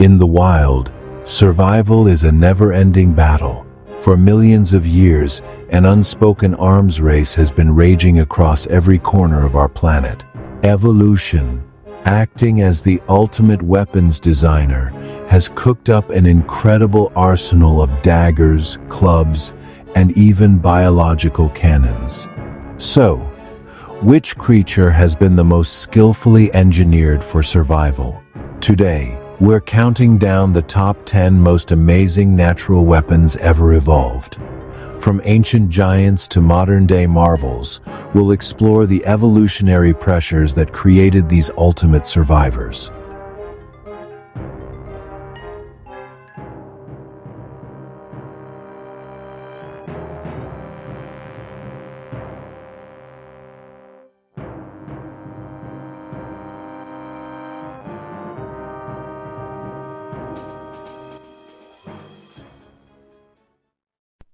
In the wild, survival is a never-ending battle. For millions of years, an unspoken arms race has been raging across every corner of our planet. Evolution, acting as the ultimate weapons designer, has cooked up an incredible arsenal of daggers, clubs, and even biological cannons. So, which creature has been the most skillfully engineered for survival? Today, we're counting down the top 10 most amazing natural weapons ever evolved. From ancient giants to modern-day marvels, we'll explore the evolutionary pressures that created these ultimate survivors.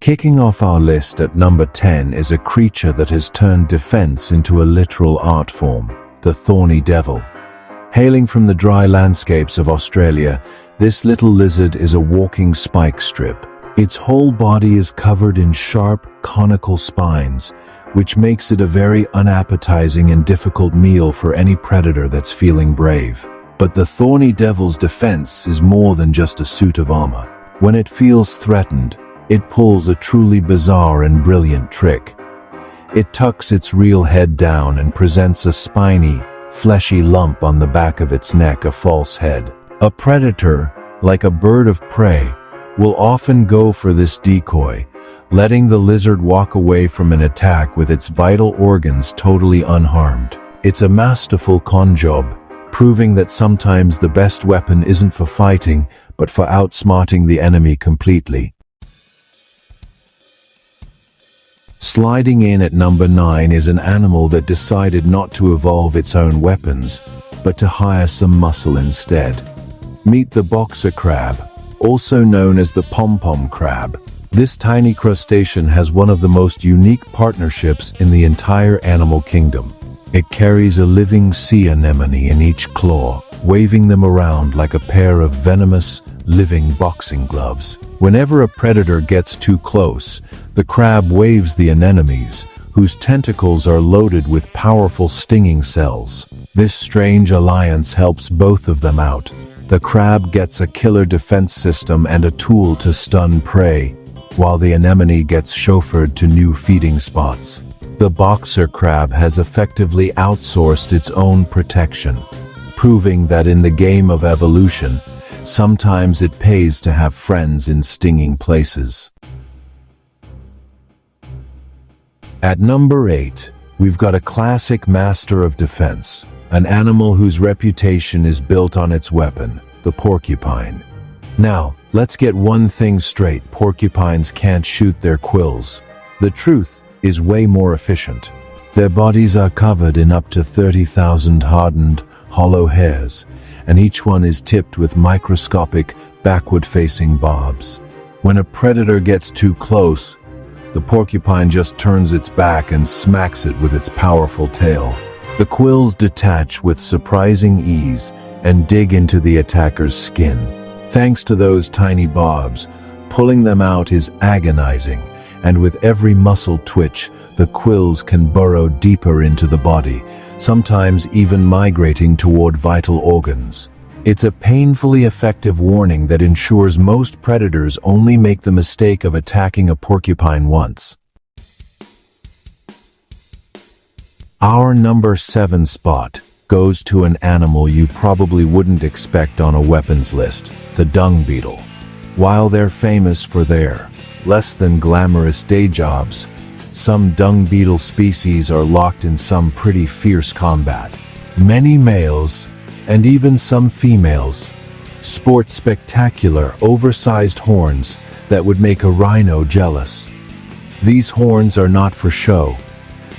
Kicking off our list at number 10 is a creature that has turned defense into a literal art form, the thorny devil. Hailing from the dry landscapes of Australia, this little lizard is a walking spike strip. Its whole body is covered in sharp, conical spines, which makes it a very unappetizing and difficult meal for any predator that's feeling brave. But the thorny devil's defense is more than just a suit of armor. When it feels threatened, it pulls a truly bizarre and brilliant trick. It tucks its real head down and presents a spiny, fleshy lump on the back of its neck, a false head. A predator, like a bird of prey, will often go for this decoy, letting the lizard walk away from an attack with its vital organs totally unharmed. It's a masterful con job, proving that sometimes the best weapon isn't for fighting, but for outsmarting the enemy completely. Sliding in at number 9 is an animal that decided not to evolve its own weapons, but to hire some muscle instead. Meet the boxer crab, also known as the pom-pom crab. This tiny crustacean has one of the most unique partnerships in the entire animal kingdom. It carries a living sea anemone in each claw, waving them around like a pair of venomous, living boxing gloves. Whenever a predator gets too close, the crab waves the anemones, whose tentacles are loaded with powerful stinging cells. This strange alliance helps both of them out. The crab gets a killer defense system and a tool to stun prey, while the anemone gets chauffeured to new feeding spots. The boxer crab has effectively outsourced its own protection, proving that in the game of evolution, sometimes it pays to have friends in stinging places. At number 8, we've got a classic master of defense, an animal whose reputation is built on its weapon, the porcupine. Now, let's get one thing straight: porcupines can't shoot their quills. The truth is way more efficient. Their bodies are covered in up to 30,000 hardened, hollow hairs, and each one is tipped with microscopic, backward-facing barbs. When a predator gets too close, the porcupine just turns its back and smacks it with its powerful tail. The quills detach with surprising ease and dig into the attacker's skin. Thanks to those tiny barbs, pulling them out is agonizing, and with every muscle twitch, the quills can burrow deeper into the body, sometimes even migrating toward vital organs. It's a painfully effective warning that ensures most predators only make the mistake of attacking a porcupine once. Our number 7 spot goes to an animal you probably wouldn't expect on a weapons list, the dung beetle. While they're famous for their less than glamorous day jobs, some dung beetle species are locked in some pretty fierce combat. Many males, and even some females, sport spectacular, oversized horns that would make a rhino jealous. These horns are not for show.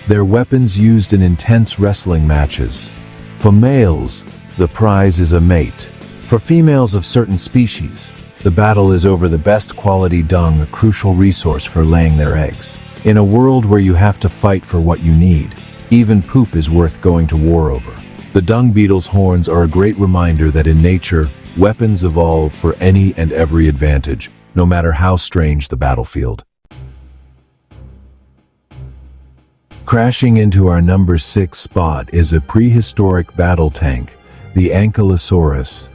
They're weapons used in intense wrestling matches. For males, the prize is a mate. For females of certain species, the battle is over the best quality dung, a crucial resource for laying their eggs. In a world where you have to fight for what you need, even poop is worth going to war over. The dung beetle's horns are a great reminder that in nature, Weapons evolve for any and every advantage, no matter how strange the battlefield. Crashing into our number 6 spot is a prehistoric battle tank, the Ankylosaurus.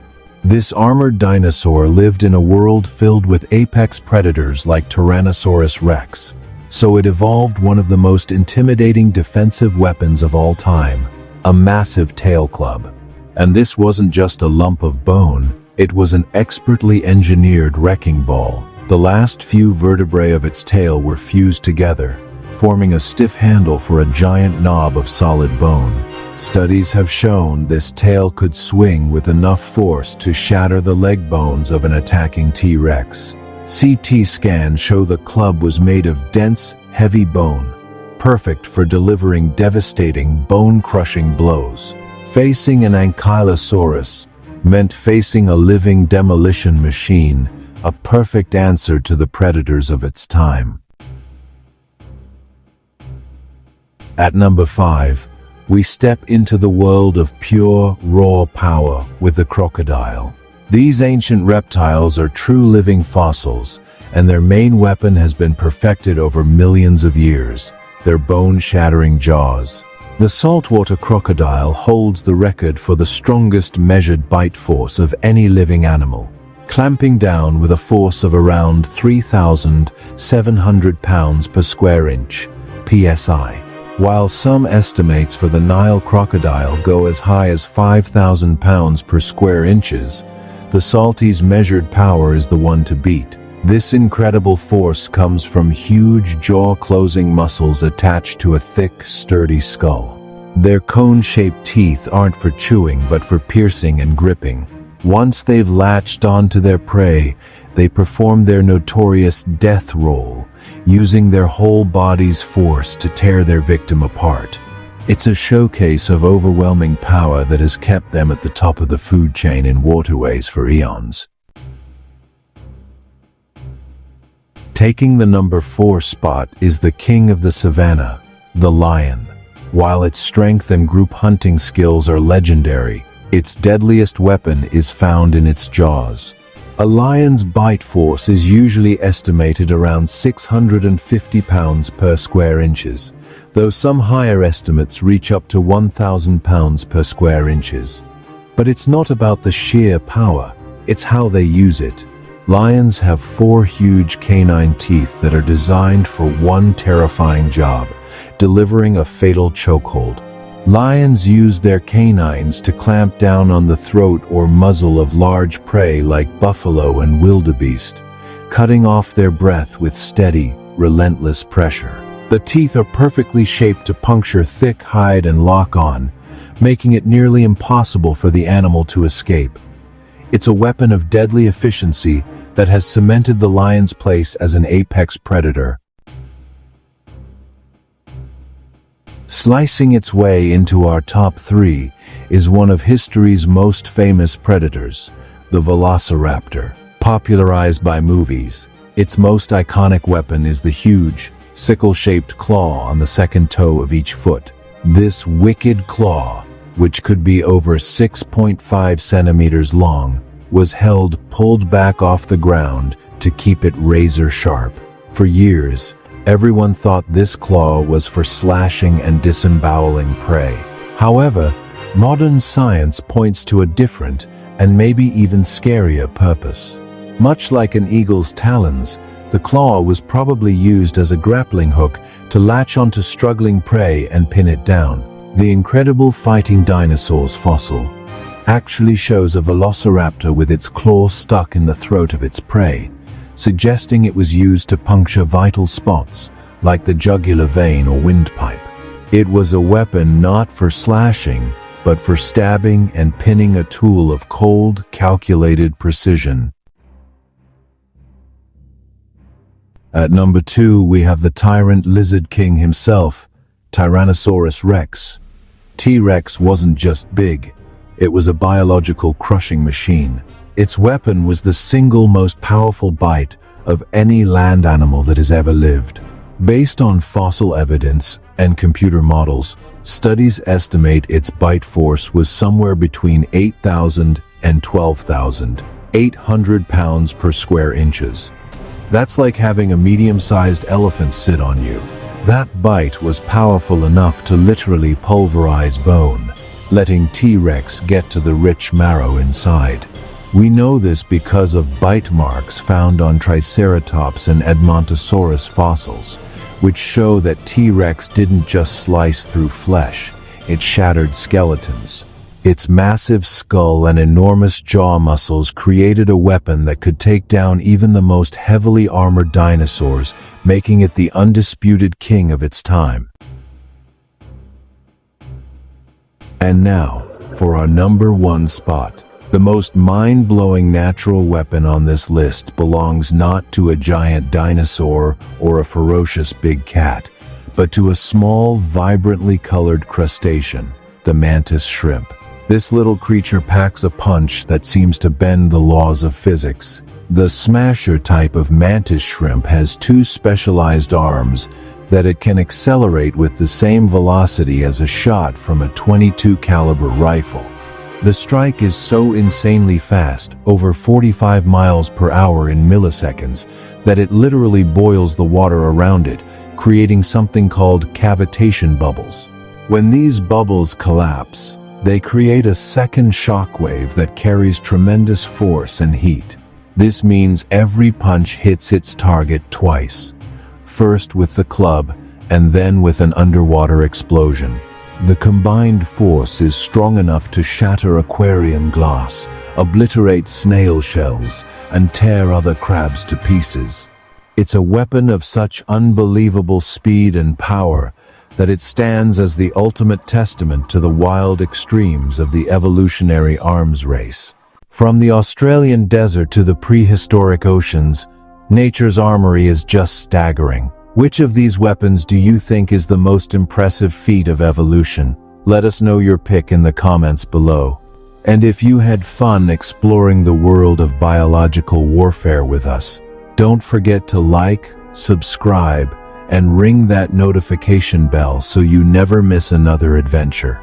This armored dinosaur lived in a world filled with apex predators like Tyrannosaurus rex, so it evolved one of the most intimidating defensive weapons of all time, a massive tail club. And this wasn't just a lump of bone, it was an expertly engineered wrecking ball. The last few vertebrae of its tail were fused together, forming a stiff handle for a giant knob of solid bone. Studies have shown this tail could swing with enough force to shatter the leg bones of an attacking T-Rex. CT scans show the club was made of dense, heavy bone, perfect for delivering devastating, bone-crushing blows. Facing an Ankylosaurus meant facing a living demolition machine, a perfect answer to the predators of its time. At number 5, we step into the world of pure, raw power with the crocodile. These ancient reptiles are true living fossils, and their main weapon has been perfected over millions of years, their bone-shattering jaws. The saltwater crocodile holds the record for the strongest measured bite force of any living animal, clamping down with a force of around 3,700 pounds per square inch, PSI. While some estimates for the Nile crocodile go as high as 5,000 pounds per square inches, the Salty's measured power is the one to beat. This incredible force comes from huge jaw-closing muscles attached to a thick, sturdy skull. Their cone-shaped teeth aren't for chewing but for piercing and gripping. Once they've latched onto their prey, they perform their notorious death roll, using their whole body's force to tear their victim apart. It's a showcase of overwhelming power that has kept them at the top of the food chain in waterways for eons. Taking the number 4 spot is the king of the savannah, the lion. While its strength and group hunting skills are legendary, its deadliest weapon is found in its jaws. A lion's bite force is usually estimated around 650 pounds per square inches, though some higher estimates reach up to 1,000 pounds per square inches. But it's not about the sheer power, it's how they use it. Lions have 4 huge canine teeth that are designed for one terrifying job, delivering a fatal chokehold. Lions use their canines to clamp down on the throat or muzzle of large prey like buffalo and wildebeest, cutting off their breath with steady, relentless pressure. The teeth are perfectly shaped to puncture thick hide and lock on, making it nearly impossible for the animal to escape. It's a weapon of deadly efficiency that has cemented the lion's place as an apex predator. Slicing its way into our top 3 is one of history's most famous predators, the velociraptor. Popularized by movies, its most iconic weapon is the huge, sickle-shaped claw on the second toe of each foot. This wicked claw, which could be over 6.5 centimeters long, was held pulled back off the ground to keep it razor sharp. For years, everyone thought this claw was for slashing and disemboweling prey. However, modern science points to a different and maybe even scarier purpose. Much like an eagle's talons, the claw was probably used as a grappling hook to latch onto struggling prey and pin it down. The incredible fighting dinosaurs fossil actually shows a velociraptor with its claw stuck in the throat of its prey, suggesting it was used to puncture vital spots like the jugular vein or windpipe. It was a weapon not for slashing, but for stabbing and pinning, a tool of cold, calculated precision. At number 2, we have the tyrant lizard king himself, Tyrannosaurus rex. T-Rex wasn't just big, it was a biological crushing machine. Its weapon was the single most powerful bite of any land animal that has ever lived. Based on fossil evidence and computer models, studies estimate its bite force was somewhere between 8,000 and 12,800 pounds per square inches. That's like having a medium-sized elephant sit on you. That bite was powerful enough to literally pulverize bone, letting T-Rex get to the rich marrow inside. We know this because of bite marks found on Triceratops and Edmontosaurus fossils, which show that T-Rex didn't just slice through flesh, it shattered skeletons. Its massive skull and enormous jaw muscles created a weapon that could take down even the most heavily armored dinosaurs, making it the undisputed king of its time. And now, for our number 1 spot. The most mind-blowing natural weapon on this list belongs not to a giant dinosaur or a ferocious big cat, but to a small, vibrantly colored crustacean, the mantis shrimp. This little creature packs a punch that seems to bend the laws of physics. The smasher type of mantis shrimp has 2 specialized arms that it can accelerate with the same velocity as a shot from a .22 caliber rifle. The strike is so insanely fast, over 45 miles per hour in milliseconds, that it literally boils the water around it, creating something called cavitation bubbles. When these bubbles collapse, they create a second shockwave that carries tremendous force and heat. This means every punch hits its target twice, first with the club and then with an underwater explosion. The combined force is strong enough to shatter aquarium glass, obliterate snail shells, and tear other crabs to pieces. It's a weapon of such unbelievable speed and power that it stands as the ultimate testament to the wild extremes of the evolutionary arms race. From the Australian desert to the prehistoric oceans, nature's armory is just staggering. Which of these weapons do you think is the most impressive feat of evolution? Let us know your pick in the comments below. And if you had fun exploring the world of biological warfare with us, don't forget to like, subscribe, and ring that notification bell so you never miss another adventure.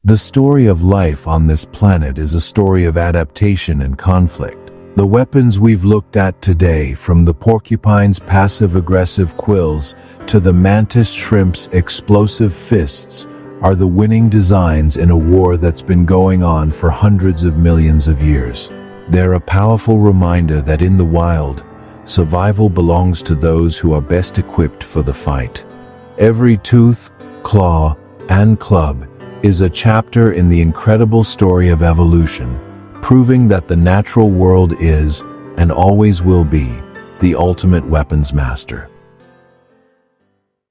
The story of life on this planet is a story of adaptation and conflict. The weapons we've looked at today, from the porcupine's passive-aggressive quills to the mantis shrimp's explosive fists, are the winning designs in a war that's been going on for hundreds of millions of years. They're a powerful reminder that in the wild, survival belongs to those who are best equipped for the fight. Every tooth, claw, and club is a chapter in the incredible story of evolution, proving that the natural world is, and always will be, the ultimate weapons master.